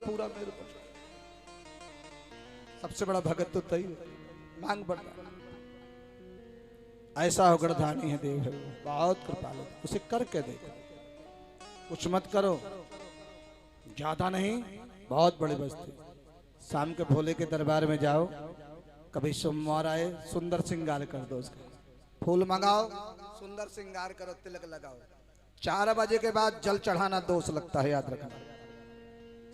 पूरा मेरे को। सबसे बड़ा भगत तो तई मांग बढ़ता। ऐसा गणधानी है देव है, बहुत कृपालु, उसे करके देखो, कुछ मत करो, ज्यादा नहीं, बहुत बड़ी बस्ती। शाम के भोले के दरबार में जाओ, कभी सोमवार आए, सुंदर श्रृंगार कर दो उसका, फूल मंगाओ, सुंदर श्रृंगार करो, तिलक लगाओ। 4 बजे के बाद जल चढ़ाना दोष लगता है, याद रखना।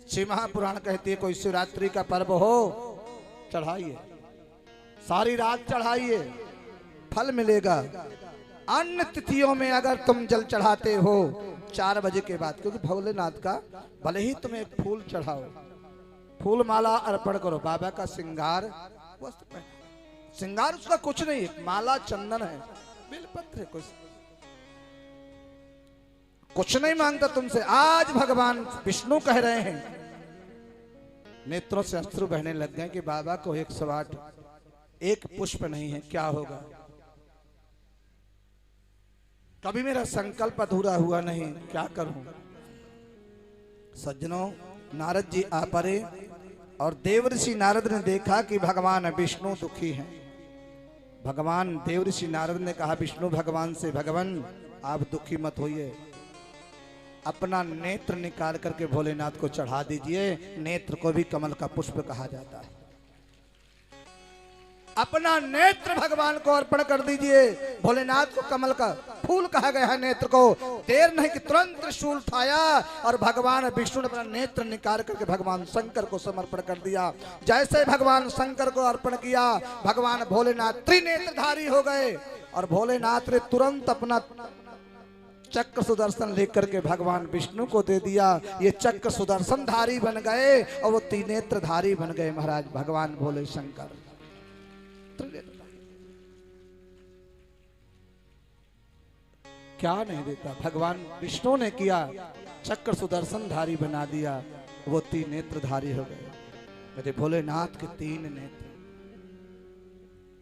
शिव महापुराण कहती है कोई शिवरात्रि का पर्व हो चढ़ाइए, सारी रात चढ़ाइए, फल मिलेगा। अन्य तिथियों में अगर तुम जल चढ़ाते हो 4 बजे के बाद, क्योंकि भोलेनाथ का भले ही तुम एक फूल चढ़ाओ, फूल माला अर्पण करो, बाबा का श्रृंगार वस्त्र पहनो, श्रृंगार उसका कुछ नहीं है, माला चंदन है, बिलपत्र है, कुछ नहीं मांगता तुमसे। आज भगवान विष्णु कह रहे हैं, नेत्रों से अश्रु बहने लग गए कि बाबा को 108 एक पुष्प नहीं है, क्या होगा। कभी मेरा संकल्प अधूरा हुआ नहीं, क्या करूं। सज्जनों, नारद जी आ पड़े और देवऋषि नारद ने देखा कि भगवान विष्णु दुखी हैं। भगवान देवऋषि नारद ने कहा विष्णु भगवान से, भगवान आप दुखी मत होइए, अपना नेत्र निकाल करके भोलेनाथ को चढ़ा दीजिए। नेत्र को भी कमल का पुष्प कहा जाता है। अपना नेत्र भगवान को अर्पण कर दीजिए। भोलेनाथ को कमल का फूल कहा गया है, नेत्र को। देर नहीं कि तुरंत त्रिशूल उठाया और भगवान विष्णु ने अपना नेत्र निकाल करके भगवान शंकर को समर्पण कर दिया। जैसे भगवान शंकर को अर्पण किया, भगवान भोलेनाथ त्रिनेत्रधारी हो गए और भोलेनाथ ने तुरंत अपना चक्र सुदर्शन लेकर के भगवान विष्णु को दे दिया। ये चक्र सुदर्शन धारी बन गए और वो त्रिनेत्रधारी बन गए महाराज भगवान भोले शंकर। क्या नहीं देता, भगवान विष्णु ने किया, चक्र सुदर्शन धारी बना दिया, वो त्रिनेत्रधारी हो गए। मेरे भोलेनाथ के 3 नेत्र,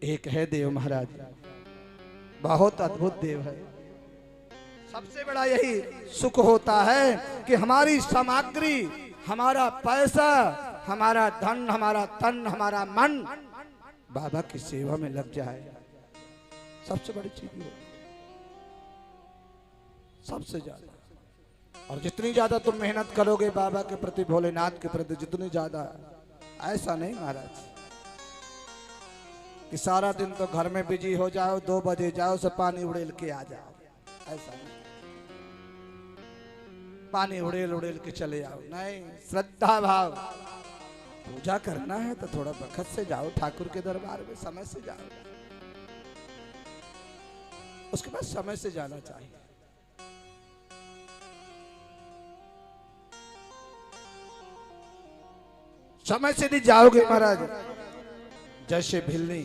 एक है देव महाराज, बहुत अद्भुत देव है। सबसे बड़ा यही सुख होता है कि हमारी सामग्री, हमारा पैसा, हमारा धन, हमारा तन, हमारा मन बाबा की सेवा में लग जाए। सबसे बड़ी चीज है, सबसे ज्यादा। और जितनी ज्यादा तुम मेहनत करोगे बाबा के प्रति, भोलेनाथ के प्रति, जितनी ज्यादा, ऐसा नहीं महाराज कि सारा दिन तो घर में बिजी हो जाओ, 2 बजे जाओ, सब पानी उड़ेल के आ जाओ, ऐसा नहीं। पानी उड़ेल उड़ेल के चले आओ, नहीं, श्रद्धा भाव। पूजा करना है तो थोड़ा वक्त से जाओ, ठाकुर के दरबार में समय से जाओ, उसके बाद समय से जाना चाहिए। समय से नहीं जाओगे महाराज, जैसे भिलनी,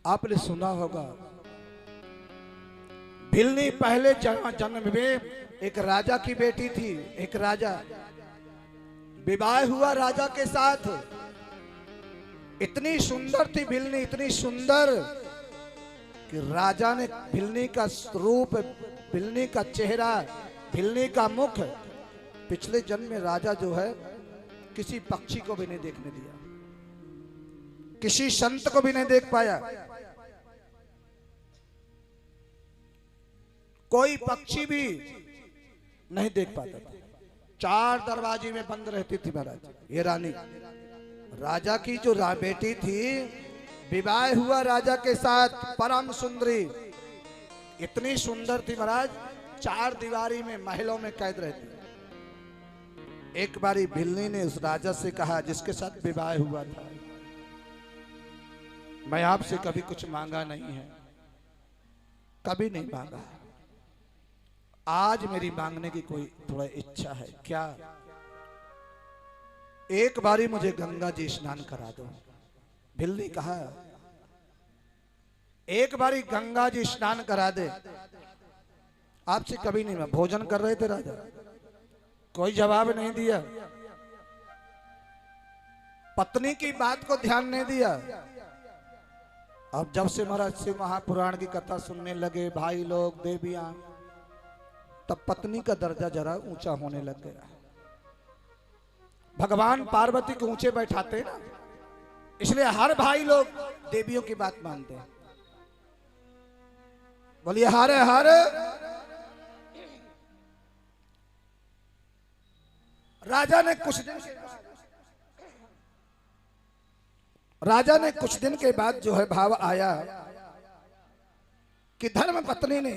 आपने सुना होगा, भिलनी पहले जन्म में एक राजा की बेटी थी। एक राजा विवाह हुआ राजा के साथ, इतनी सुंदर थी भिलनी, इतनी सुंदर कि राजा ने भिलनी का रूप, भिलनी का चेहरा, भिलनी का मुख, पिछले जन्म में राजा जो है किसी पक्षी को भी नहीं देखने दिया, किसी संत को भी नहीं देख पाया। कोई पक्षी भी नहीं देख पाता था। 4 दरवाजे में बंद रहती थी महाराज ये रानी। राजा की जो बेटी थी, विवाह हुआ राजा के साथ, परम सुंदरी, इतनी सुंदर थी महाराज, 4 दीवारी में महलों में कैद रहती। एक बारी भिलनी ने उस राजा से कहा जिसके साथ विवाह हुआ था, मैं आपसे कभी कुछ मांगा नहीं है, कभी नहीं मांगा, आज मेरी मांगने की कोई थोड़ा इच्छा है। क्या? एक बारी मुझे गंगा जी स्नान करा दो। भिलनी कहा एक बारी गंगा जी स्नान करा दे। आपसे कभी नहीं, मैं भोजन कर रहे थे राजा, कोई जवाब नहीं दिया, पत्नी की बात को ध्यान नहीं दिया। अब जब से महाराज शिव महापुराण की कथा सुनने लगे भाई लोग, देवियां, तब पत्नी का दर्जा जरा ऊंचा होने लग गया। भगवान पार्वती को ऊंचे बैठाते ना, इसलिए हर भाई लोग देवियों की बात मानते हैं। बोलिए हरे हरे। राजा ने कुछ दिन के बाद जो है भाव आया कि धर्म पत्नी ने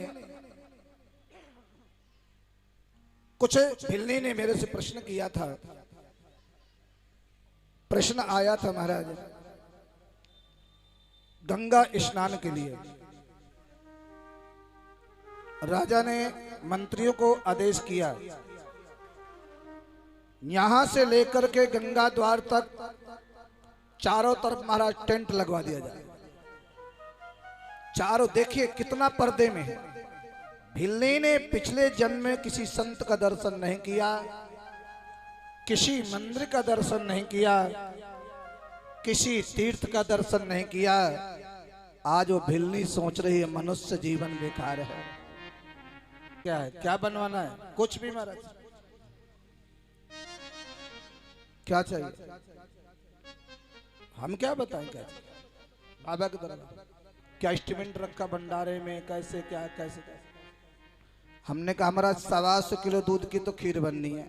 कुछ भिल्ली ने मेरे से प्रश्न किया था। प्रश्न आया था महाराज गंगा स्नान के लिए। राजा ने मंत्रियों को आदेश किया यहां से लेकर के गंगा द्वार तक चारों तरफ महाराज टेंट लगवा दिया जाए। चारों देखिए कितना पर्दे में है। भिल्ली ने पिछले जन्म में किसी संत का दर्शन नहीं किया, किसी मंदिर का दर्शन नहीं किया, किसी तीर्थ का दर्शन नहीं किया। आज वो भिल्ली सोच रही है मनुष्य जीवन बेकार है। क्या है, क्या बनवाना है? कुछ भी महाराज, क्या चाहिए हम क्या बताएं? क्या चाहिए बाबा के दरबार? क्या इंस्ट्रूमेंट रखा भंडारे में? कैसे क्या कैसे कैसे? हमने कहा हमारा 125 किलो दूध की तो खीर बननी है,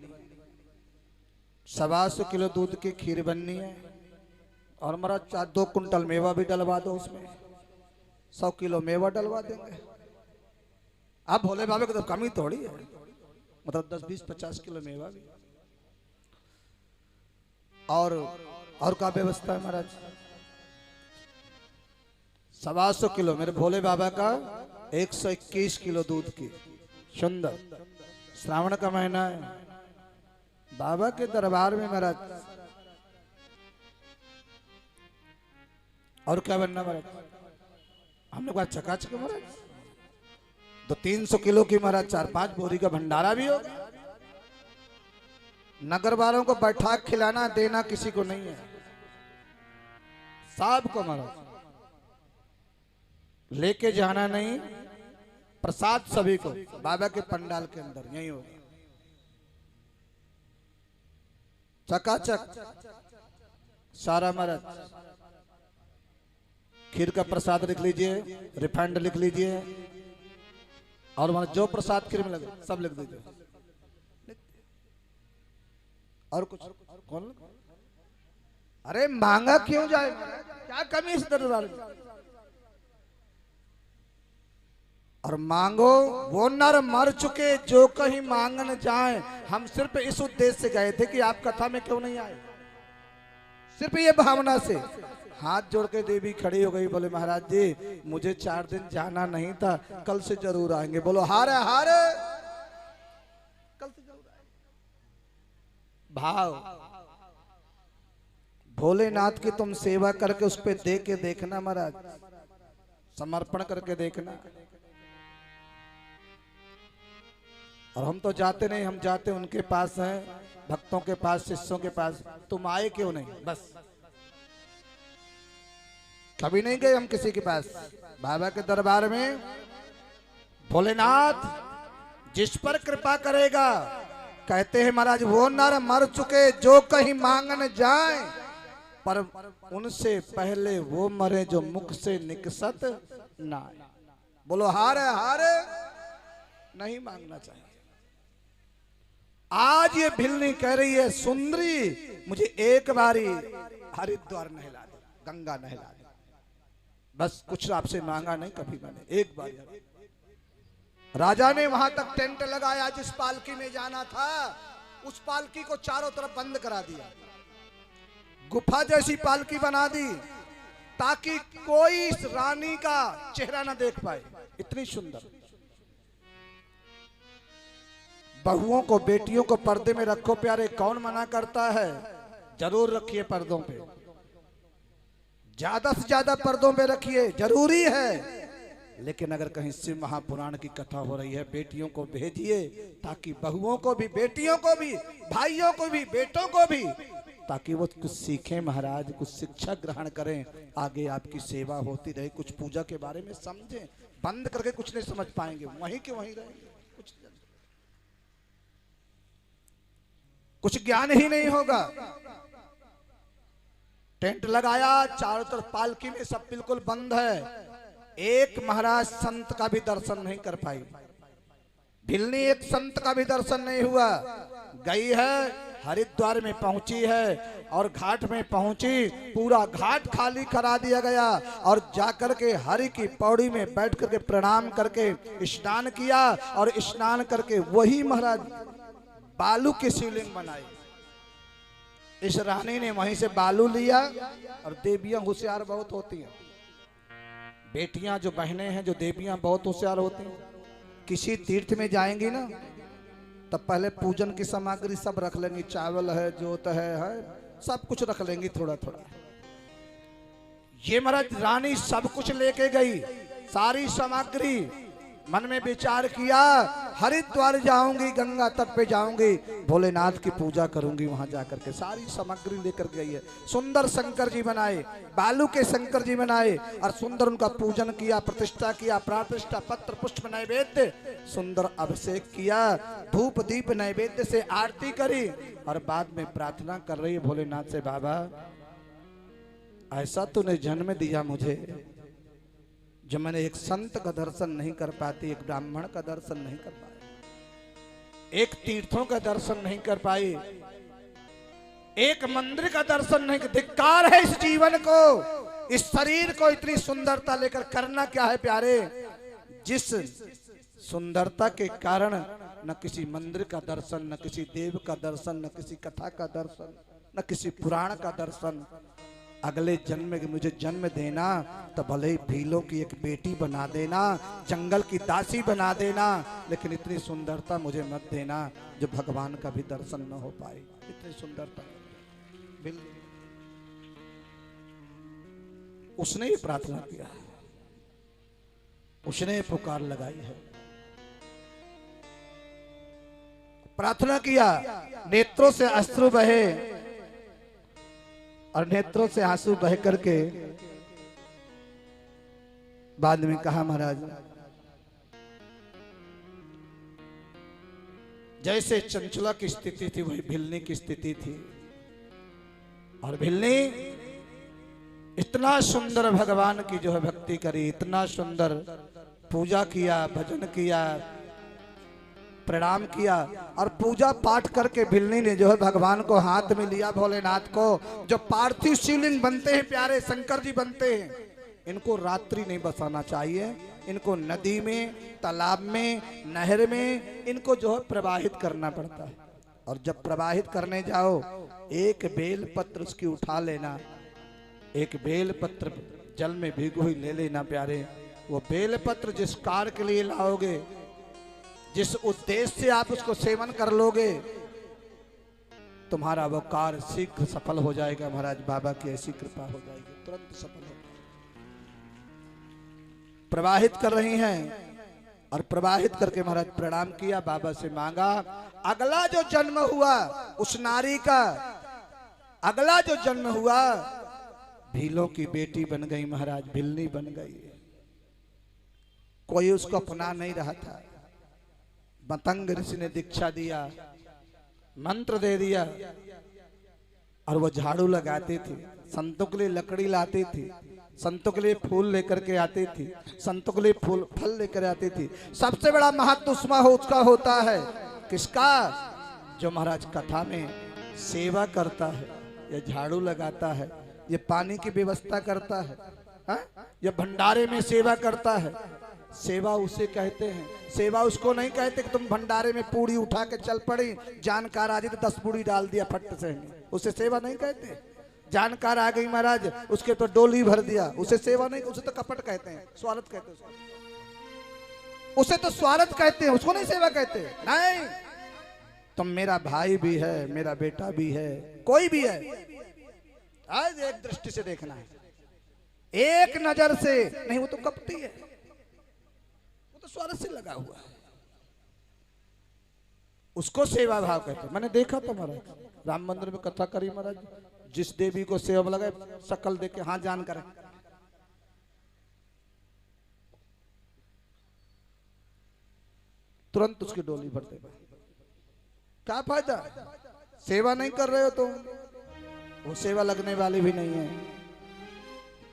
125 किलो दूध की खीर बननी है। और हमारा 2 कुंटल मेवा भी डलवा दो, उसमें 100 किलो मेवा डलवा देंगे। अब भोले बाबा की तो कमी थोड़ी है, मतलब 10 20 50 किलो मेवा भी। और क्या व्यवस्था है महाराज? 125 किलो मेरे भोले बाबा का, 121 किलो दूध की। सुंदर श्रावण का महीना है, बाबा के दरबार में महाराज। और क्या बनना महाराज? हमने कहा चकाचक महाराज, तो 300 किलो की महाराज 4-5 बोरी का भंडारा भी होगा। नगर वालों को बैठा खिलाना देना किसी को नहीं है, सबको महाराज लेके जाना नहीं, प्रसाद सभी को बाबा के पंडाल के अंदर यही होगा। चकाचक सारा महाराज। खीर का प्रसाद लिख लीजिए, रिफाइंड लिख लीजिए, और हमारा जो प्रसाद खीर में लगे सब लिख दीजिए। और कुछ कौन? अरे मांगा क्यों जाए? क्या कमी है इस दरबार में? और मांगो, वो नर मर चुके जो कहीं मांगन जाए। हम सिर्फ इस उद्देश्य से गए थे कि आप कथा में क्यों नहीं आए, सिर्फ ये भावना से। हाथ जोड़ के देवी खड़ी हो गई, बोले महाराज जी मुझे 4 दिन जाना नहीं था, कल से जरूर आएंगे। बोलो हारे हारे, कल से जरूर आएंगे। भाव भोलेनाथ की तुम सेवा करके उस पे दे के देखना महाराज, समर्पण करके देखना। और हम तो जाते नहीं, हम जाते उनके पास हैं, भक्तों के पास, शिष्यों के पास। तुम आए क्यों नहीं? बस कभी नहीं गए हम किसी के पास। बाबा के दरबार में भोलेनाथ जिस पर कृपा करेगा, कहते हैं महाराज वो नर मर चुके जो कहीं मांगन जाए, पर उनसे पहले वो मरे जो मुख से निकसत ना। बोलो हारे हारे, नहीं मांगना चाहिए। आज ये भिल्ली कह रही है सुंदरी मुझे एक बारी हरिद्वार नहला दे, गंगा नहला दे, बस कुछ आपसे मांगा नहीं कभी मैंने, एक बार। राजा ने वहां तक टेंट लगाया, जिस पालकी में जाना था उस पालकी को चारों तरफ बंद करा दिया, गुफा जैसी पालकी बना दी ताकि कोई इस रानी का चेहरा ना देख पाए। इतनी सुंदर। बहुओं को, बेटियों को पर्दे में रखो प्यारे, कौन मना करता है? जरूर रखिए पर्दों पे, ज्यादा से ज्यादा पर्दों पे रखिए, जरूरी है। लेकिन अगर कहीं शिव महापुराण की कथा हो रही है, बेटियों को भेजिए ताकि बहुओं को भी, बेटियों को भी, भाइयों को भी, बेटों को भी, ताकि वो कुछ सीखें महाराज, कुछ शिक्षा ग्रहण करें, आगे आपकी सेवा होती रहे, कुछ पूजा के बारे में समझें। बंद करके कुछ नहीं समझ पाएंगे, वहीं के वहीं रहेंगे। कुछ कुछ ज्ञान ही नहीं होगा। टेंट लगाया, चारों तरफ पालकी में सब बिल्कुल बंद है, एक महाराज संत का भी दर्शन नहीं कर पाई। भिलनी एक संत का भी दर्शन नहीं हुआ। गई है, हरिद्वार में पहुंची है और घाट में पहुंची, पूरा घाट खाली करा दिया गया और जाकर के हरि की पौड़ी में बैठ करके प्रणाम करके स्नान किया और स्नान करके वही महाराज बालू की शिवलिंग बनाई। इस रानी ने वहीं से बालू लिया और देवियां होशियार बहुत होती हैं, बेटियां जो बहनें हैं, जो देवियां बहुत होशियार होती हैं। किसी तीर्थ में जाएंगी ना तब पहले पूजन की सामग्री सब रख लेंगी, चावल है, जोत है, सब कुछ रख लेंगी थोड़ा थोड़ा। ये महाराज रानी सब कुछ लेके गई, सारी सामग्री। मन में विचार किया, हरिद्वार जाऊंगी, गंगा तट पे जाऊंगी, भोलेनाथ की पूजा करूंगी वहां जाकर के। सारी सामग्री लेकर गई है। सुंदर शंकर जी बनाए, बालू के शंकर जी बनाए और सुंदर उनका पूजन किया, प्रतिष्ठा किया, प्राण-प्रतिष्ठा, पत्र पुष्प नैवेद्य, सुंदर अभिषेक किया, धूप दीप नैवेद्य से आरती करी और बाद में प्रार्थना कर रही है भोलेनाथ से, बाबा ऐसा तूने जन्म दिया मुझे जो मैंने एक संत का दर्शन नहीं कर पाती, एक ब्राह्मण का दर्शन नहीं कर पाई, एक तीर्थों का दर्शन नहीं कर पाई, एक मंदिर का दर्शन नहीं। धिक्कार है इस जीवन को, इस शरीर को इतनी सुंदरता लेकर करना क्या है प्यारे। जिस सुंदरता के कारण न किसी मंदिर का दर्शन, न किसी देव का दर्शन, न किसी कथा का दर्शन, न किसी पुराण का दर्शन। अगले जन्म में मुझे जन्म देना तो भले ही भीलों की एक बेटी बना देना, जंगल की दासी बना देना, लेकिन इतनी सुंदरता मुझे मत देना जो भगवान का भी दर्शन न हो पाए। इतनी सुंदरता उसने ही प्रार्थना किया, उसने पुकार लगाई है, प्रार्थना किया, नेत्रों से अश्रु बहे और नेत्रों से आंसू बह करके बाद में कहा, महाराज जैसे चंचला की स्थिति थी वही भिलनी की स्थिति थी। और भिलनी इतना सुंदर भगवान की जो है भक्ति करी, इतना सुंदर पूजा किया, भजन किया, प्रणाम किया और पूजा पाठ करके भिलनी ने जो है भगवान को हाथ में लिया, भोलेनाथ को। जो पार्थिव शिवलिंग बनते हैं प्यारे, शंकर जी बनते हैं, इनको रात्रि नहीं बसाना चाहिए, इनको नदी में, तालाब में, नहर में इनको जो है प्रवाहित करना पड़ता है। और जब प्रवाहित करने जाओ एक बेल पत्र उसकी उठा लेना, एक बेल पत्र जल में भीगी हुई ले लेना प्यारे। वो बेल पत्र जिस कार्य के लिए लाओगे, जिस उद्देश्य से आप उसको सेवन कर लोगे, तुम्हारा वो कार्य शीघ्र सफल हो जाएगा। महाराज बाबा की ऐसी कृपा हो जाएगी, तुरंत सफल हो। प्रवाहित कर रही हैं और प्रवाहित करके महाराज प्रणाम किया, बाबा से मांगा। अगला जो जन्म हुआ उस नारी का, अगला जो जन्म हुआ भीलों की बेटी बन गई महाराज, भिलनी बन गई। कोई उसको अपना नहीं रहा था। मतंग ऋषि ने दीक्षा दिया, मंत्र दे दिया और वो झाड़ू लगाती थी, संतों के लिए लकड़ी लाती थी, संतों के लिए फूल लेकर के आती थी, संतों के लिए फूल फल लेकर आती थी। सबसे बड़ा महत्व उसका होता है, किसका? जो महाराज कथा में सेवा करता है, या झाड़ू लगाता है, ये पानी की व्यवस्था करता है, या भंडारे में सेवा करता है, सेवा उसे कहते हैं। सेवा उसको नहीं कहते कि तुम भंडारे में पूड़ी उठा के चल पड़ी, जानकार आ गई तो 10 पूड़ी डाल दिया फट से, उसे सेवा नहीं कहते। जानकार आ गई महाराज, उसके तो डोली भर दिया, उसे सेवा नहीं, उसे तो कपट कहते हैं, स्वार्थ कहते हैं, उसे तो स्वार्थ कहते हैं, उसको नहीं सेवा कहते। नहीं, तुम मेरा भाई भी है, मेरा बेटा भी है, कोई भी है, आज एक दृष्टि से देखना है, एक नजर से नहीं, वो तो कपटी है, वो तो स्वार्थ से लगा हुआ है, उसको सेवा भाव कहते हैं। मैंने देखा था महाराज, राम मंदिर में कथा करी महाराज, जिस देवी को सेवा लगा शकल देके हाँ जान करे, तुरंत उसकी डोली भरते। क्या फायदा? सेवा नहीं कर रहे हो तुम, वो सेवा लगने वाली भी नहीं है।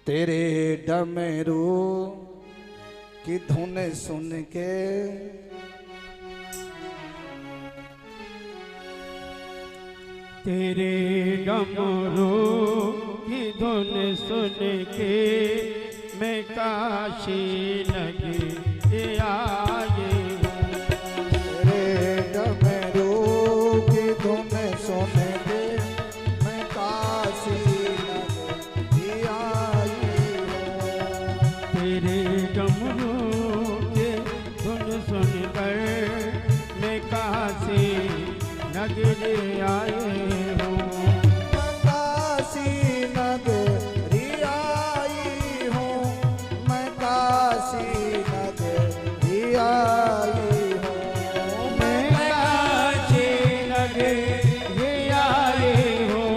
तेरे डमरू की धुन सुन के तेरे डमरू की धुन सुन के मैं काशी नगरी आए हूँ। तेरे डमरू की धुन सुन के मैं काशी नगरी आई हूँ। तेरे डमरू के धुन सुनकर मैं काशी नगरी आए हूँ। मैं काशी नगरी आई हूँ, मैं काशी नगरी आई हूँ। मैं काशी नगरी आए हूँ।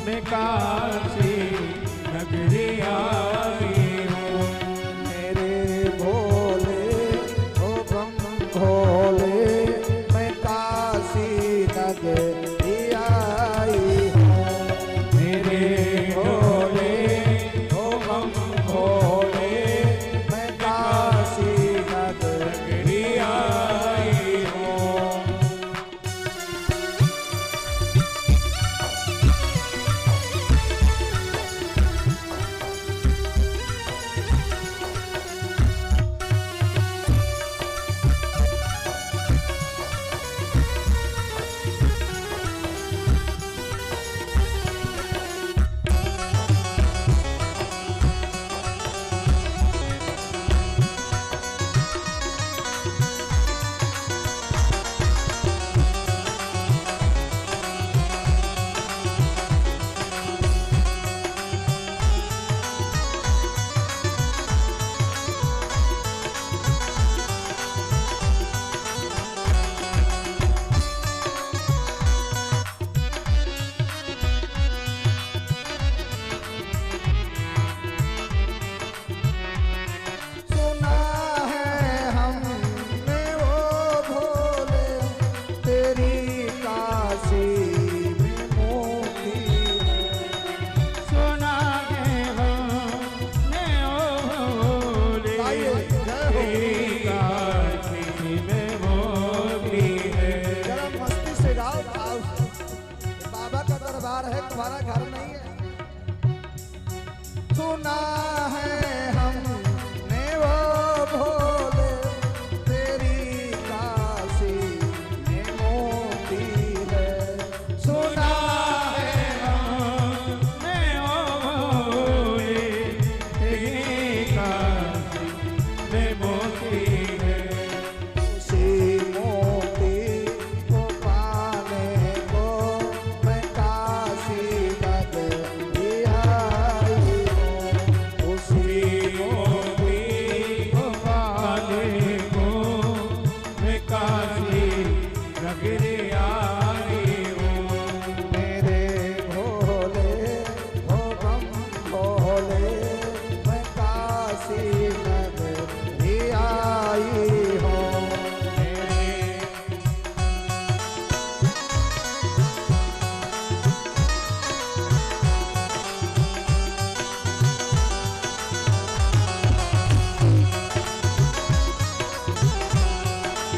मैं काशी नगरी आए हूँ। मेरे भोले ओ ब्रह्म भोले, मैं काशी नगरी आई हूँ। मेरे भोले ओ ब्रह्म भोले, मैं काशी नगरी आई हूँ। सुना है हमने वो भोले, तेरी काशी में मोती है। सुना है हमने भोले, तेरी काशी में मोती है। जरा मस्ती से गाओ, भाव से। ये बाबा का दरबार है, तुम्हारा घर नहीं है। सुना है हमने वो भोले, तेरी काशी में मोती है। सुना है हमने भोले, तेरी काशी में मोती है। उसी मोती को पाने को मैं काशी नगरी आई हूँ। उसी मोती को पाने को मैं काशी नगरी आई हूँ। मेरे भोले ओ ब्रह्म भोले, मैं काशी नगरी आई हूँ।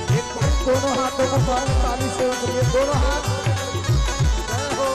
एक बार दोनों हाथों को ताली से करिए, दोनों हाथ। जय हो।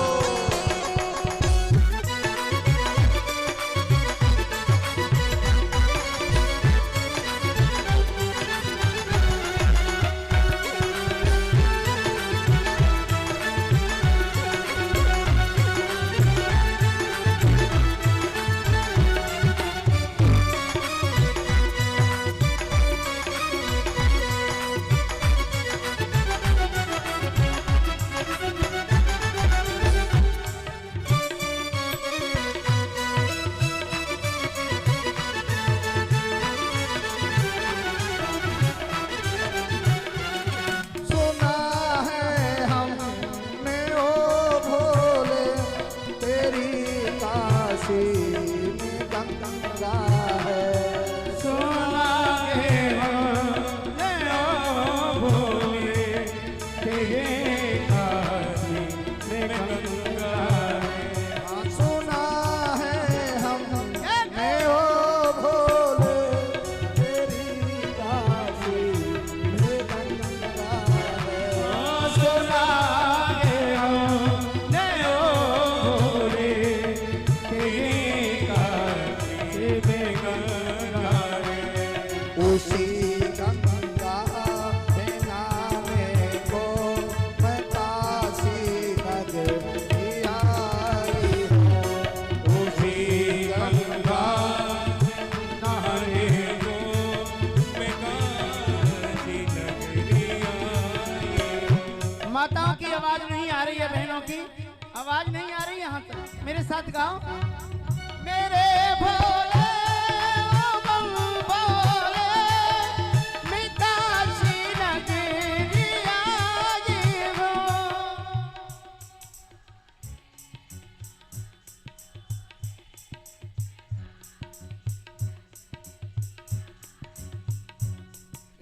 आवाज नहीं आ रही है बहनों की, आवाज नहीं आ रही यहाँ तक। मेरे साथ गाओ। मेरे भोले ओ बम भोले मितासी नगरिया जीवो।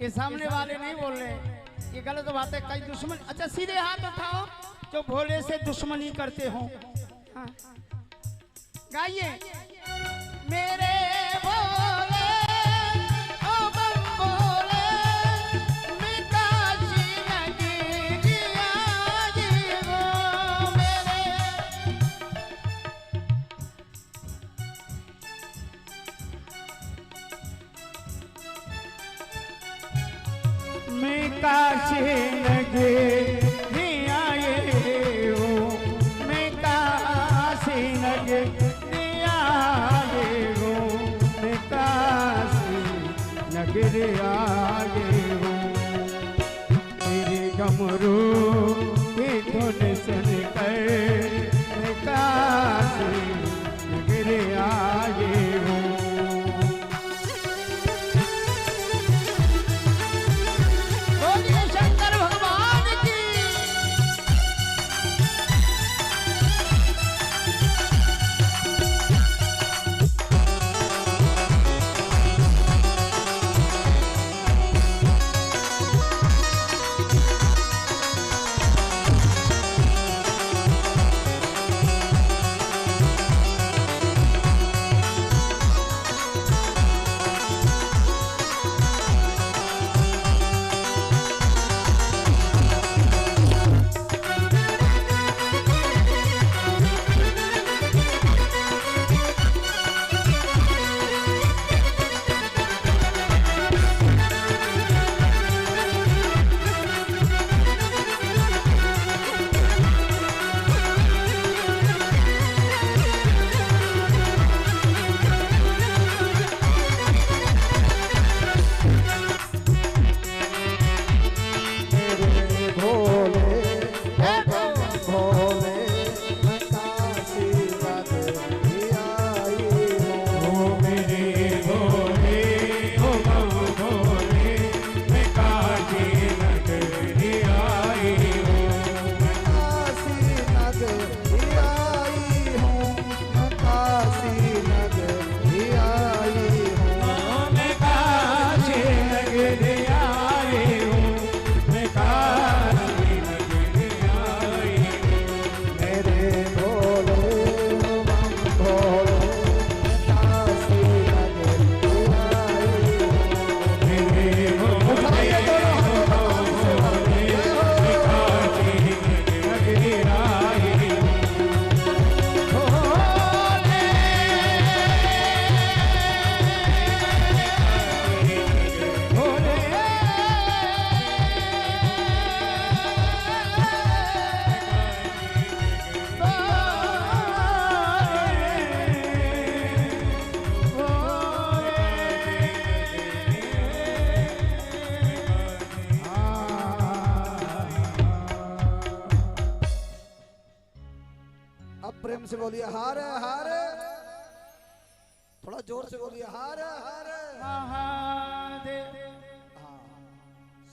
ये सामने वाले नहीं बोल रहे, ये गलत बात है। कई दुश्मन, अच्छा सीधे हाथ उठाओ जो भोले से दुश्मनी करते हो। हाँ। गाइए। मेरे भोले ओ बम भोले मितासी नगरिया जीवो। मेरे मैं काशी नगरिया आए हूँ, मैं काशी नगरिया आए हूँ, मैं काशी नगरिया आए हूँ। तेरे गमरू की धुन सुनकर मैं काशी नगरिया आए हूँ। बोलिए शंकर भगवान की। अब प्रेम से बोलिए हार हार। थोड़ा जोर से बोलिए हार हार। महादेव। हाँ,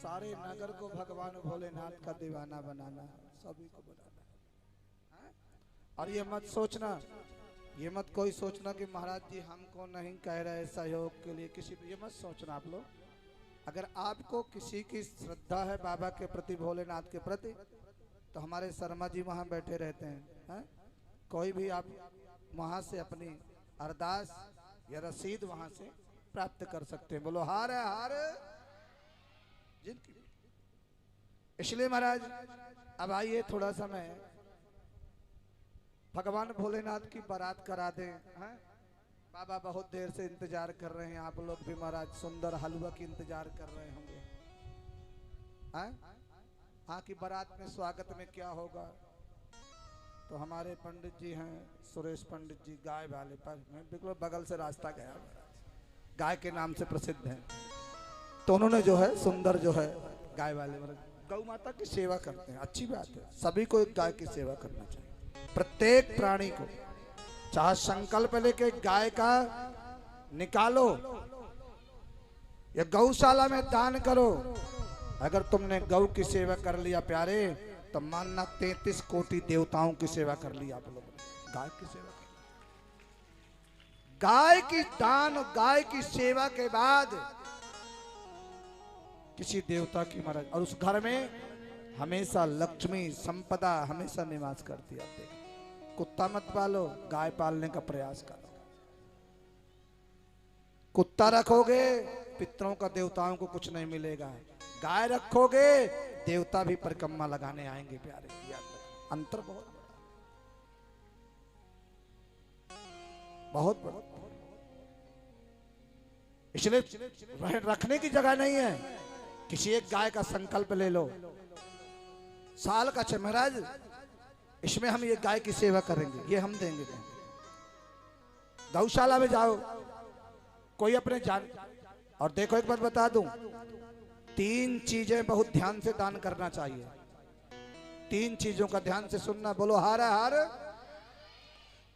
सारे नगर को भगवान भोलेनाथ का दीवाना बनाना, सभी को बनाना। हाँ? और ये मत सोचना, ये मत कोई सोचना कि महाराज जी हमको नहीं कह रहे सहयोग के लिए, किसी ये मत सोचना आप लोग। अगर आपको किसी की श्रद्धा है बाबा के प्रति, भोलेनाथ के प्रति, तो हमारे शर्मा जी वहाँ बैठे रहते हैं। हाँ? कोई भी आप वहाँ से अपनी अरदास या रसीद वहाँ से प्राप्त कर सकते हैं। बोलो हार है हार जिनकी। इसलिए महाराज अब आइए थोड़ा समय भगवान भोलेनाथ की बारात करा दें। हाँ? बाबा बहुत देर से इंतजार कर रहे हैं, आप लोग भी महाराज सुंदर हलवा की इंतजार कर रहे होंगे। हाँ की बारात में स्वागत में क्या होगा, तो हमारे पंडित जी हैं सुरेश पंडित जी, गाय वाले पर मैं बिल्कुल बगल से रास्ता गया, गाय के नाम से प्रसिद्ध हैं। तो उन्होंने जो है सुंदर जो है गाय वाले गौ माता की सेवा करते हैं, अच्छी बात है। सभी को एक गाय की सेवा करना चाहिए, प्रत्येक प्राणी को। चाहे संकल्प लेके गाय का निकालो या गौशाला में दान करो। अगर तुमने गौ की सेवा कर लिया प्यारे, तो मानना 33 कोटि देवताओं की सेवा कर ली आप लोगों ने। गाय की सेवा कर, गाय की दान, गाय की सेवा के बाद किसी देवता की महाराज, और उस घर में हमेशा लक्ष्मी संपदा हमेशा निवास करती है। कुत्ता मत पालो, गाय पालने का प्रयास करो। कुत्ता रखोगे पितरों का देवताओं को कुछ नहीं मिलेगा, गाय रखोगे देवता भी परिक्रमा लगाने आएंगे प्यारे। याद रखो, अंतर बहुत बड़ा, बहुत बड़ा। इसलिए रखने की जगह नहीं है। किसी एक गाय का संकल्प ले लो, साल का महाराज इसमें हम ये गाय की सेवा करेंगे, ये हम देंगे। गौशाला में जाओ, कोई अपने जान, और देखो एक बात बता दूं, 3 चीजें बहुत ध्यान से दान करना चाहिए। 3 चीजों का ध्यान से सुनना, बोलो हार हार।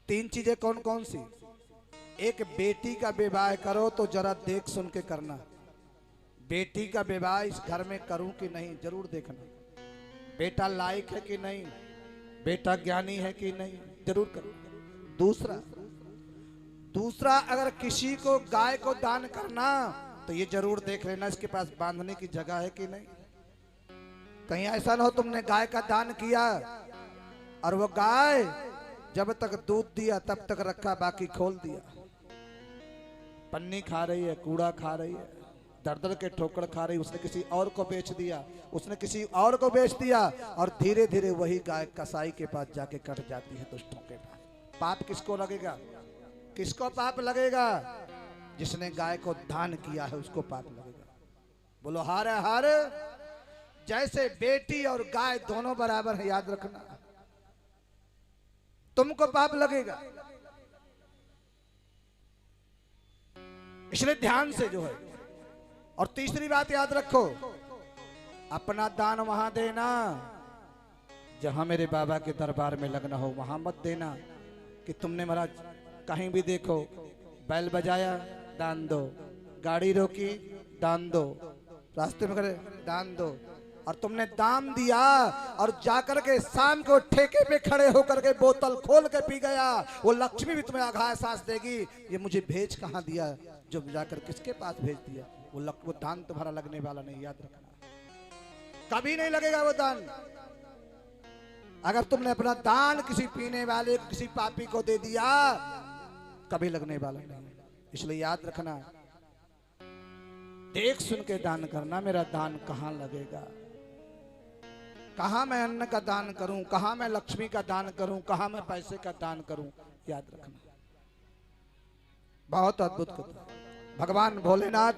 3 चीजें कौन कौन सी? एक, बेटी का विवाह करो तो जरा देख सुन के करना। बेटी का विवाह इस घर में करूं कि नहीं, जरूर देखना। बेटा लायक है कि नहीं, बेटा ज्ञानी है कि नहीं, जरूर करो। दूसरा, अगर किसी को गाय को दान करना तो ये जरूर देख लेना इसके पास बांधने की जगह है कि नहीं। कहीं ऐसा ना हो तुमने गाय का दान किया और वो गाय जब तक दूध दिया तब तक रखा, बाकी खोल दिया, पन्नी खा रही है, कूड़ा खा रही है, दर दर के ठोकर खा रही, उसने किसी और को बेच दिया, उसने किसी और को बेच दिया, और धीरे धीरे वही गाय कसाई के पास जाके कट जाती है, दुष्टों के पास। पाप किसको लगेगा? किसको पाप लगेगा? जिसने गाय को दान किया है उसको पाप लगेगा। बोलो हार हार। जैसे बेटी और गाय दोनों बराबर है, याद रखना, तुमको पाप लगेगा। इसलिए ध्यान से जो है। और तीसरी बात याद रखो, अपना दान वहां देना जहां मेरे बाबा के दरबार में लगना हो, वहां मत देना कि तुमने महाराज कहीं भी देखो बैल बजाया दान दो, गाड़ी रोकी दान दो, रास्ते में करे दान दो, और तुमने दान दिया और जाकर के शाम को ठेके पे खड़े होकर के बोतल खोल के पी गया, वो लक्ष्मी भी तुम्हें आघात सांस देगी, ये मुझे भेज कहाँ दिया, जो जाकर किसके पास भेज दिया। वो दान तुम्हारा लगने वाला नहीं, याद रखना, कभी नहीं लगेगा वो दान। अगर तुमने अपना दान किसी पीने वाले, किसी पापी को दे दिया, कभी लगने वाला नहीं। इसलिए याद रखना, देख सुन के दान करना, मेरा दान कहां लगेगा, कहां मैं अन्न का दान करूं, कहां मैं लक्ष्मी का दान करूं, कहां मैं पैसे का दान करूं, याद रखना। बहुत अद्भुत कथा। भगवान भोलेनाथ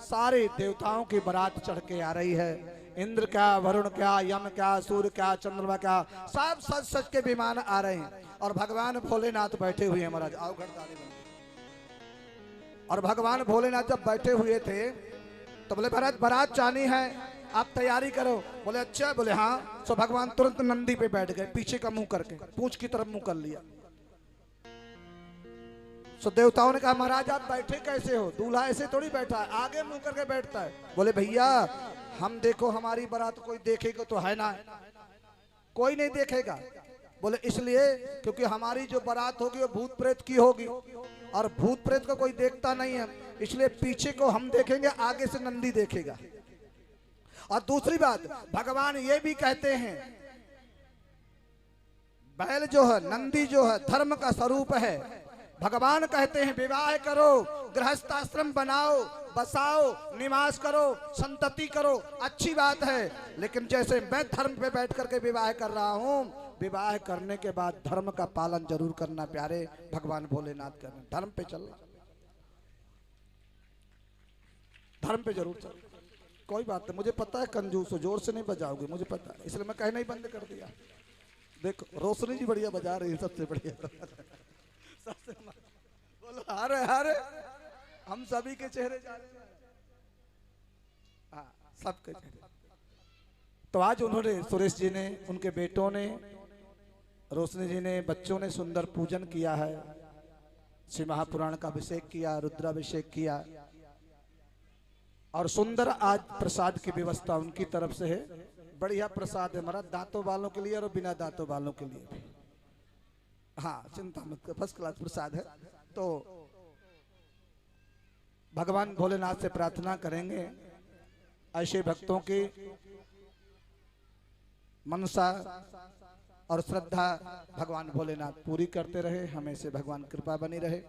सारे देवताओं की बारात चढ़ के आ रही है। इंद्र क्या, वरुण क्या, यम क्या, सूर्य क्या, चंद्रमा क्या, सब सच सच के विमान आ रहे हैं, और भगवान भोलेनाथ बैठे हुए हैं। महाराज आओ घरदारी बन। और भगवान भोलेनाथ जब बैठे हुए थे तो बोले महाराज बारात जानी है, आप तैयारी करो। बोले अच्छा, बोले हाँ। तो भगवान तुरंत नंदी पे बैठ गए, पीछे का मुंह करके, पूंछ की तरफ मुंह कर लिया। सो देवताओं ने कहा महाराज आप बैठे कैसे हो, दूल्हा ऐसे थोड़ी बैठा है, आगे मुंह करके बैठता है। बोले भैया हम देखो हमारी बारात कोई देखेगा तो है ना, कोई नहीं देखेगा। बोले इसलिए क्योंकि हमारी जो बारात होगी वो भूत प्रेत की होगी, और भूत प्रेत को कोई देखता नहीं है, इसलिए पीछे को हम देखेंगे, आगे से नंदी देखेगा। और दूसरी बात, भगवान ये भी कहते हैं बैल जो है, नंदी जो है, धर्म का स्वरूप है। भगवान कहते हैं विवाह करो, गृहस्थाश्रम बनाओ, बसाओ, निवास करो, संतति करो, अच्छी बात है, लेकिन जैसे मैं धर्म पे बैठ करके विवाह कर रहा हूं, विवाह करने के बाद धर्म का पालन जरूर करना प्यारे। भगवान भोलेनाथ कहते हैं धर्म पे चलना, धर्म पे जरूर चल। कोई बात नहीं, मुझे पता है कंजूस हो, जोर से नहीं बजाओगे, मुझे पता है, इसलिए मैं कहना ही बंद कर दिया। देखो रोशनी जी बढ़िया बजा रही है, सबसे बढ़िया सबसे। बोलो हारे हारे, हम सभी के चेहरे जा रहे हैं, हाँ सबके चेहरे। तो आज उन्होंने, सुरेश जी ने, उनके बेटों ने, रोशनी जी ने, बच्चों ने सुंदर पूजन किया है। श्री महापुराण का अभिषेक किया, रुद्राभिषेक किया और सुंदर आज प्रसाद की व्यवस्था उनकी तरफ से है। बढ़िया प्रसाद है हमारा, दांतों वालों के लिए और बिना दांतों वालों के लिए भी। हाँ, चिंता मत कर, फर्स्ट क्लास प्रसाद है। तो भगवान भोलेनाथ से प्रार्थना करेंगे ऐसे भक्तों की मनसा और श्रद्धा भगवान भोलेनाथ पूरी करते रहे, हमें से भगवान कृपा बनी रहे।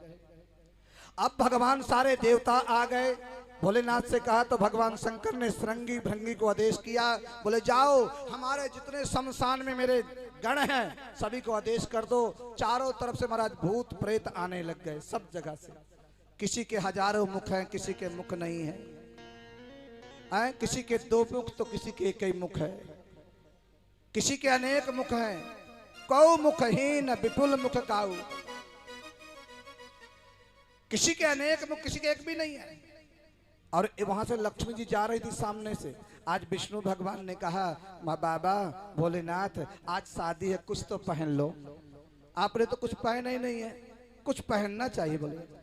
अब भगवान सारे देवता आ गए, भोलेनाथ से कहा तो भगवान शंकर ने श्रृंगी भृंगी को आदेश किया, बोले जाओ हमारे जितने शमशान में मेरे गण हैं सभी को आदेश कर दो। चारों तरफ से महाराज भूत प्रेत आने लग गए सब जगह से। किसी के हजारों मुख हैं, किसी के मुख नहीं है, किसी के 2 मुख तो किसी के 1 ही मुख है, किसी के अनेक मुख हैं। कौ मुखहीन विपुल मुख काऊ, किसी के अनेक मुख, किसी के 1 भी नहीं है। और वहां से लक्ष्मी जी जा रही थी सामने से। आज विष्णु भगवान ने कहा, माँ बाबा भोलेनाथ आज शादी है, कुछ तो पहन लो। आपने तो कुछ पहना ही नहीं है, कुछ पहनना चाहिए। बोले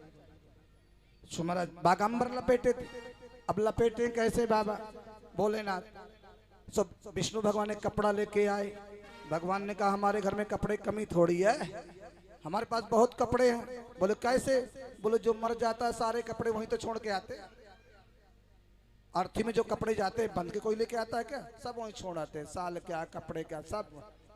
महाराज बागाम्बर लपेटे थे, अब लपेटे कैसे बाबा भोलेनाथ? सब विष्णु भगवान ने कपड़ा लेके आए। भगवान ने कहा हमारे घर में कपड़े कमी थोड़ी है, हमारे पास बहुत कपड़े हैं। बोले कैसे? बोले जो मर जाता है सारे कपड़े वहीं तो छोड़ के आते हैं। अर्थी में जो कपड़े जाते हैं बंद के कोई लेके आता है क्या? सब वहीं छोड़ आते हैं, साल क्या कपड़े क्या सब।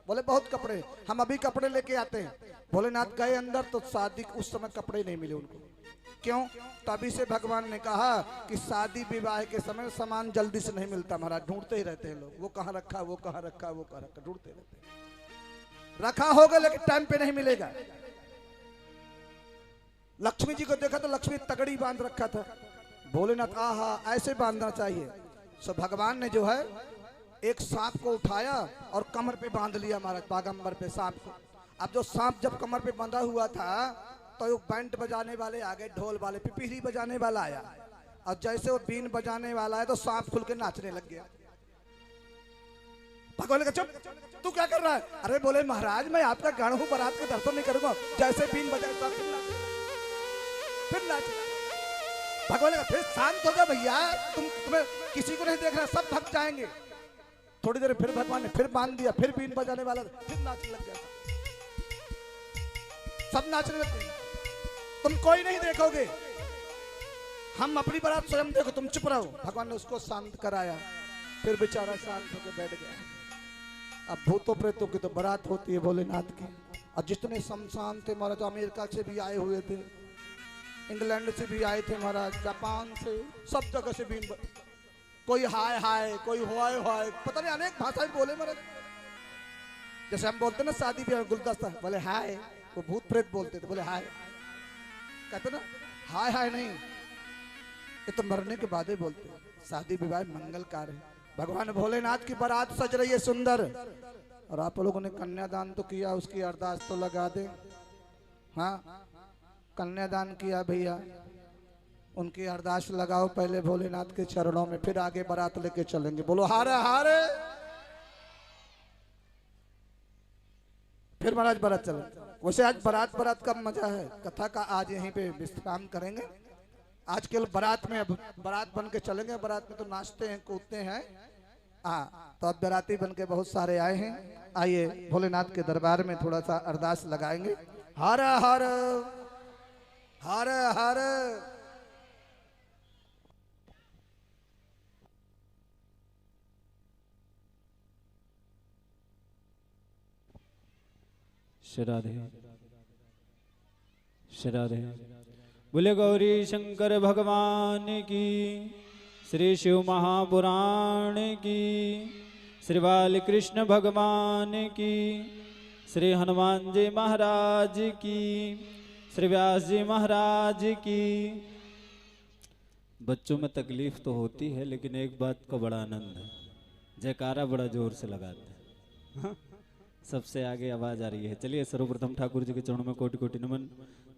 बोले बहुत कपड़े, हम अभी कपड़े लेके आते हैं। भोलेनाथ गए अंदर तो शादी उस समय कपड़े नहीं मिले उनको। क्यों? तभी से भगवान ने कहा कि शादी विवाह के समय सामान जल्दी से नहीं मिलता महाराज, ढूंढते ही रहते हैं लोग, वो कहाँ रखा, वो कहाँ रखा, वो कहाँ रखा, ढूंढते रहते हैं। रखा होगा लेकिन टाइम पे नहीं मिलेगा। लक्ष्मी जी को देखा तो लक्ष्मी तगड़ी बांध रखा था। भोलेनाथ आहा ऐसे बांधना चाहिए। सो भगवान ने जो है एक सांप को उठाया और कमर पे बांध लिया महाराज, बागंबर पे सांप को। अब जो सांप जब कमर पे बंधा हुआ था तो वो बैंड बजाने वाले आ गए, ढोल वाले, पिपीली बजाने वाला आया। और जैसे वो बीन बजाने वाला है तो सांप खुल के नाचने लग गया। भगवान ने कहा चुप, तू क्या कर रहा है? अरे बोले महाराज मैं आपका गण हूं, बारात के दर्शन नहीं करूंगा। जैसे बीन बजाए तो फिर नाचे। भगवान ने कहा फिर शांत हो जा भैया, तुम्हें किसी को नहीं देख रहा, सब भग जाएंगे। थोड़ी देर फिर भगवान ने फिर बांध दिया, फिर बीन बजाने वाला फिर नाचने लग गया। सब नाचने लग गए। तुम कोई नहीं देखोगे, हम अपनी बारात स्वयं देखो, तुम चुप रहो। भगवान ने उसको शांत कराया, फिर बेचारा शांत होकर बैठ गया। अब भूतों प्रेतों की तो बारात होती है भोलेनाथ की। और जितने शमशान थे महाराज, अमेरिका से भी आए हुए थे, इंग्लैंड से भी आए थे महाराज, जापान से, सब जगह से भी। कोई हाय हाय, कोई होय होय, पता नहीं अनेक भाषाएं बोले महाराज। जैसे हम बोलते ना शादी ब्याह गुलदस्ता, बोले हाय, वो भूत प्रेत बोलते थे, बोले हाय। कहते ना हाय हाय नहीं, ये तो मरने के बाद ही बोलते। शादी विवाह मंगल कार्य है। भगवान भोलेनाथ की बारात सज रही है सुंदर। और आप लोगों ने कन्यादान तो किया, उसकी अरदास तो लगा दे। हाँ, कन्यादान किया भैया, उनकी अरदास लगाओ पहले भोलेनाथ के चरणों में, फिर आगे बारात लेके चलेंगे। बोलो हारे हारे। फिर महाराज बारात चले। वैसे आज बारात का मजा है, कथा का आज यहीं पे विश्राम करेंगे। आज केवल बारात में, अब बारात बन के चलेंगे। बारात में तो नाचते हैं कूदते हैं। हाँ, तो अब बाराती बन के बहुत सारे आए हैं। आइए भोलेनाथ के दरबार में थोड़ा सा अरदास लगाएंगे। हर हर हर हर। राधे राधे। बोले गौरी शंकर भगवान की, श्री शिव महापुराण की, श्री बाल कृष्ण भगवान की, श्री हनुमान जी महाराज की, श्री व्यास जी महाराज की। बच्चों में तकलीफ तो होती है, लेकिन एक बात का बड़ा आनंद है, जयकारा बड़ा जोर से लगाते हैं। हाँ? सबसे आगे आवाज आ रही है। चलिए सर्वप्रथम ठाकुर जी के चरणों में कोटि कोटि नमन,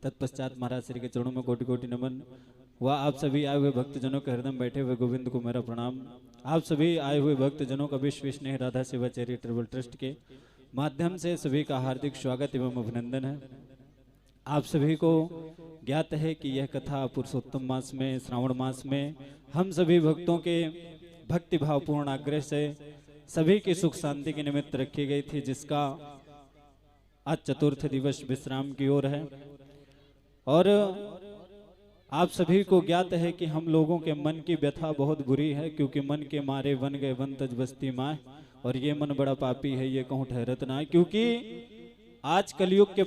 तत्पश्चात महाराज श्री के चरणों में कोटि कोटि नमन। वह आप सभी आए हुए भक्तजनों के हृदय में बैठे हुए गोविंद को मेरा प्रणाम। आप सभी आए हुए भक्तजनों का विश्व स्नेह राधा सेवा चैरिटेबल ट्रस्ट के माध्यम से सभी का हार्दिक स्वागत एवं अभिनंदन है। आप सभी को ज्ञात है कि यह कथा पुरुषोत्तम मास में, श्रावण मास में हम सभी भक्तों के भक्ति भावपूर्ण आग्रह से सभी की सुख शांति के निमित्त रखी गई थी, जिसका आज चतुर्थ दिवस विश्राम की ओर है। और आप सभी को ज्ञात है कि हम लोगों के मन की व्यथा बहुत बुरी है, क्योंकि मन के मारे वन गए वन तज बस्ती माय, और ये मन बड़ा पापी है, ये कहूँ ठहरत ना है। क्योंकि आज कलयुग के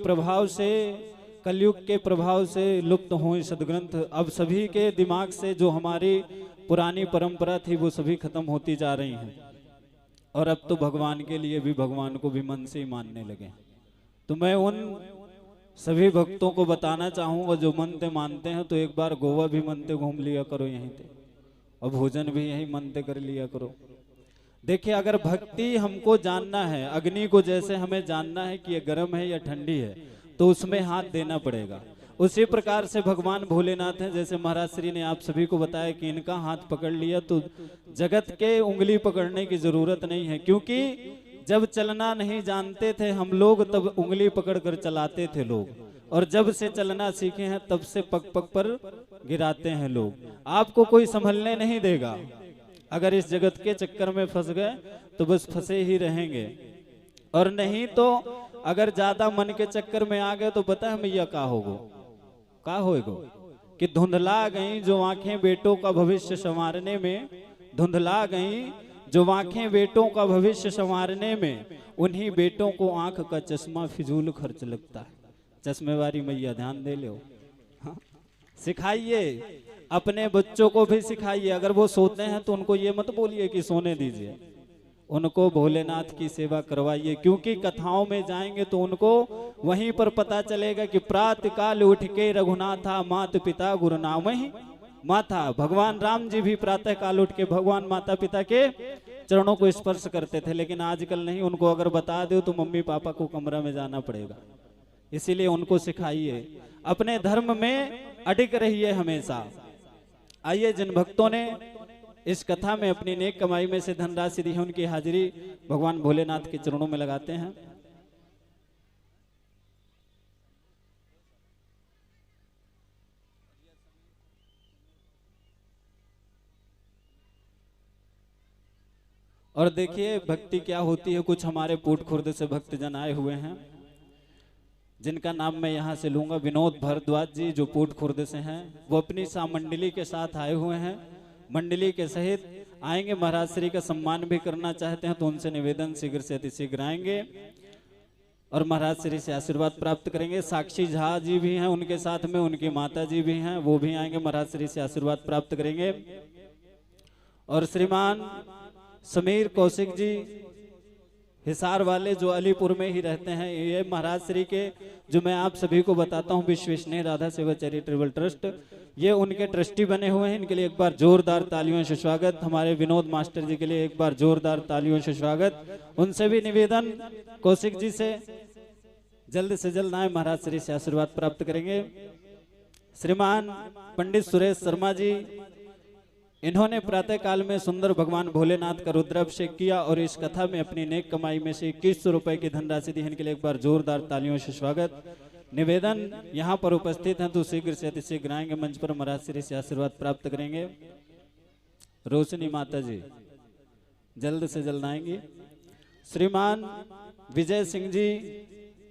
प्रभाव से लुप्त हुए सदग्रंथ अब सभी के दिमाग से, जो हमारी पुरानी परंपरा थी वो सभी खत्म होती जा रही हैं। और अब तो भगवान के लिए भी भगवान को भी मन से ही मानने लगे। तो मैं उन सभी भक्तों को बताना चाहूंगा जो मनते मानते हैं, तो एक बार गोवा भी मनते घूम लिया करो यहीं पे, और भोजन भी यहीं मनते कर लिया करो। देखिए, अगर भक्ति हमको जानना है, अग्नि को जैसे हमें जानना है कि ये गर्म है या ठंडी है, तो उसमें हाथ देना पड़ेगा। उसी प्रकार से भगवान भोलेनाथ हैं, जैसे महाराज श्री ने आप सभी को बताया कि इनका हाथ पकड़ लिया तो जगत के उंगली पकड़ने की जरूरत नहीं है। क्योंकि जब चलना नहीं जानते थे हम लोग, तब उंगली पकड़ कर चलाते थे लोग, और जब से चलना सीखे हैं तब से पग पग पर गिराते हैं लोग। आपको कोई संभलने नहीं देगा। अगर इस जगत के चक्कर में फंस गए तो बस फंसे ही रहेंगे, और नहीं तो अगर ज्यादा मन के चक्कर में आ गए तो पता है मैया का होगो कि धुंधला गई जो आंखें बेटों का भविष्य संवारने में, धुंधला गई जो आंखें बेटों का भविष्य संवारने में, उन्हीं बेटों को आंख का चश्मा फिजूल खर्च लगता है। चश्मे वाली मैया ध्यान दे लो। हाँ? सिखाइए, अपने बच्चों को भी सिखाइए। अगर वो सोते हैं तो उनको ये मत बोलिए कि सोने दीजिए, उनको भोलेनाथ की सेवा करवाइए। क्योंकि कथाओं में जाएंगे तो उनको वहीं पर पता चलेगा कि प्रातः काल उठ के रघुनाथा मात पिता गुरु नाम ही माथा। भगवान राम जी भी प्रातः काल उठ के भगवान माता पिता के चरणों को स्पर्श करते थे, लेकिन आजकल नहीं। उनको अगर बता दो तो मम्मी पापा को कमरा में जाना पड़ेगा। इसीलिए उनको सिखाइए, अपने धर्म में अडिग रहिए हमेशा। आइए, जिन भक्तों ने इस कथा में अपनी नेक कमाई में से धनराशि दी है, उनकी हाजिरी भगवान भोलेनाथ के चरणों में लगाते हैं। और देखिए भक्ति क्या होती है। कुछ हमारे पूट खुर्द से भक्तजन आए हुए हैं, जिनका नाम मैं यहाँ से लूंगा। विनोद भारद्वाज जी जो पूट खुर्द से हैं, वो अपनी मंडली के साथ आए हुए हैं। मंडली के सहित आएंगे, महाराज श्री का सम्मान भी करना चाहते हैं तो उनसे निवेदन शीघ्र से अतिशीघ्र आएंगे और महाराज श्री से आशीर्वाद प्राप्त करेंगे। साक्षी झा जी भी हैं उनके साथ में, उनकी माता जी भी हैं, वो भी आएंगे, महाराज श्री से आशीर्वाद प्राप्त करेंगे। और श्रीमान समीर कौशिक जी हिसार वाले, जो अलीपुर में ही रहते हैं, ये महाराज श्री के, जो मैं आप सभी को बताता हूँ, विश्व स्नेह राधा सेवा चैरिटेबल ट्रस्ट, ये उनके ट्रस्टी बने हुए हैं। इनके लिए एक बार जोरदार तालियों से स्वागत। हमारे विनोद मास्टर जी के लिए एक बार जोरदार तालियों से स्वागत। उनसे भी निवेदन, कौशिक जी से जल्द से जल्द आए, महाराज श्री से आशीर्वाद प्राप्त करेंगे। श्रीमान पंडित सुरेश शर्मा जी, इन्होंने प्रातः काल में सुंदर भगवान भोलेनाथ का रुद्राभिषेक किया और इस कथा में अपनी नेक कमाई में से 2100 रुपए की धनराशि दी है। इनके लिए एक बार जोरदार तालियों से स्वागत। निवेदन, यहाँ पर उपस्थित हैं तो शीघ्र से अतिशीघ्र आएंगे मंच पर, महाराज श्री से आशीर्वाद प्राप्त करेंगे। रोशनी माता जी जल्द से जल्द आएंगी। श्रीमान विजय सिंह जी,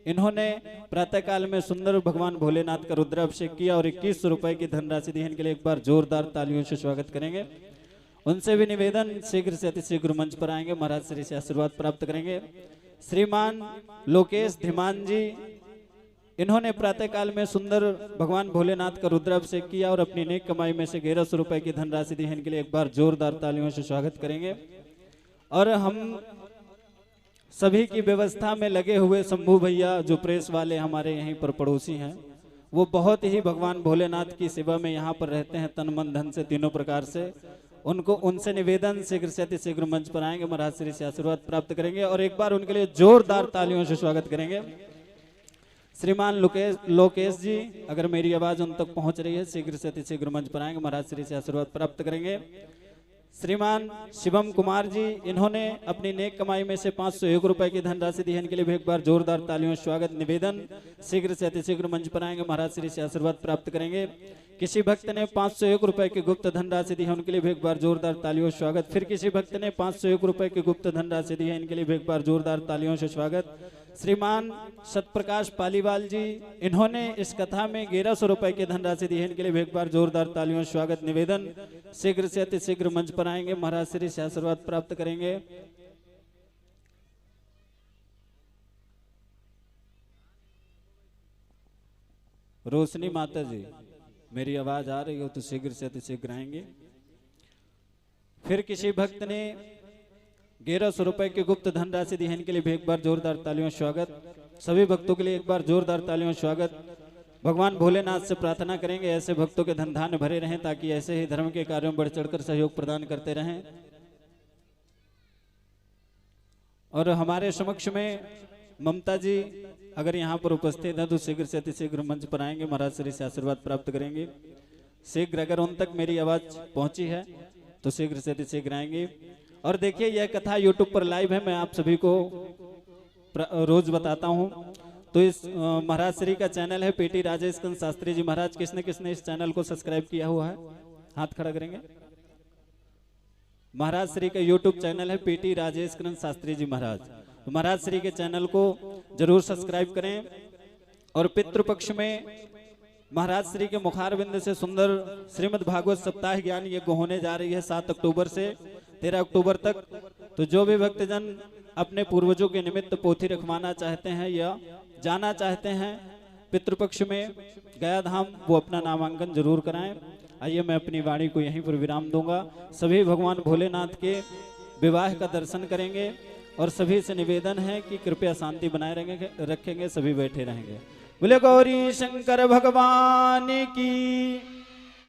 इन्होंने प्रातःकाल में सुंदर भगवान भोलेनाथ का रुद्राभिषेक किया और 2100 रुपए की धनराशि दी है। इनके लिए एक बार जोरदार तालियों से स्वागत करेंगे। उनसे भी निवेदन, शीघ्र से अतिशीघ्र मंच पर आएंगे, महाराज श्री से आशीर्वाद प्राप्त करेंगे। श्रीमान लोकेश धीमान जी, इन्होंने प्रातःकाल में सुंदर भगवान भोलेनाथ का रुद्राभिषेक किया और अपनी नेक कमाई में से 1100 रुपए की धनराशि दी है। इनके लिए एक बार जोरदार तालियों से स्वागत करेंगे। और हम सभी की व्यवस्था में लगे हुए शंभू भैया, जो प्रेस वाले हमारे यहीं पर पड़ोसी हैं, वो बहुत ही भगवान भोलेनाथ की सेवा में यहाँ पर रहते हैं, तन मन धन से तीनों प्रकार से। उनको, उनसे निवेदन, शीघ्र से अतिशीघ्र मंच पर आएंगे, महाराज श्री से आशीर्वाद प्राप्त करेंगे और एक बार उनके लिए जोरदार तालियों से स्वागत करेंगे। श्रीमान लोकेश जी, अगर मेरी आवाज उन तक पहुंच रही है, शीघ्र से अतिशीघ्र मंच पर आएंगे, महाराज श्री से आशीर्वाद प्राप्त करेंगे। श्रीमान शिवम कुमार जी, इन्होंने अपनी नेक कमाई में से 501 रुपए की धनराशि दी है। इनके लिए भी एक बार जोरदार तालियों से स्वागत निवेदन। शीघ्र से अतिशीघ्र मंच पर आएंगे, महाराज श्री से आशीर्वाद प्राप्त करेंगे। किसी भक्त ने 501 रुपए की गुप्त धनराशि दी है, उनके लिए भी एक बार जोरदार तालियों से स्वागत। फिर किसी भक्त ने 501 रुपए की गुप्त धनराशि दी है, इनके लिए भी एक बार जोरदार तालियों से स्वागत। श्रीमान सतप्रकाश पालीवाल जी, इन्होंने इस कथा में 1100 रुपए की धनराशि दी है, इनके लिए भी एक बार जोरदार तालियों से स्वागत निवेदन। शीघ्र से अतिशीघ्र मंच पर आएंगे, महाराज श्री से आशीर्वाद प्राप्त करेंगे। रोशनी माता जी, मेरी आवाज आ रही हो तो शीघ्र से अतिशीघ्र आएंगे। फिर किसी भक्त ने 1100 रुपए की गुप्त धनराशि दी है, इनके लिए भी एक बार जोरदार तालियों से स्वागत। सभी भक्तों के लिए एक बार जोरदार तालियों से स्वागत। भगवान भोलेनाथ से प्रार्थना करेंगे ऐसे भक्तों के धन धान्य भरे रहें, ताकि ऐसे ही धर्म के कार्यों में बढ़ चढ़कर सहयोग प्रदान करते रहें। और हमारे समक्ष में ममता जी अगर यहाँ पर उपस्थित हैं तो शीघ्र से अतिशीघ्र मंच पर आएंगे, महाराज श्री से आशीर्वाद प्राप्त करेंगे। शीघ्र अगर उन तक मेरी आवाज पहुंची है तो शीघ्र से अतिशीघ्र आएंगे। और देखिए यह कथा YouTube पर लाइव है, मैं आप सभी को रोज बताता हूं। तो इस महाराज श्री का चैनल है पीटी राजेश कंद शास्त्री जी महाराज। किसने किसने इस चैनल को सब्सक्राइब किया हुआ है, हाथ खड़ा करेंगे। महाराज श्री का YouTube चैनल है पीटी राजेश कंद शास्त्री जी महाराज। तो महाराज श्री के चैनल को जरूर सब्सक्राइब करें। और पितृपक्ष में महाराज श्री के मुखारविंद से सुंदर श्रीमद् भागवत सप्ताह ज्ञान यज्ञ होने जा रही है 7 अक्टूबर से 13 अक्टूबर तक। तो जो भी भक्तजन अपने पूर्वजों के निमित्त पोथी रखवाना चाहते हैं या जाना चाहते हैं पितृपक्ष में गया धाम, वो अपना नामांकन जरूर कराएं। आइए मैं अपनी वाणी को यहीं पर विराम दूंगा। सभी भगवान भोलेनाथ के विवाह का दर्शन करेंगे और सभी से निवेदन है कि कृपया शांति बनाए रखेंगे, सभी बैठे रहेंगे। बोले गौरी शंकर भगवान की।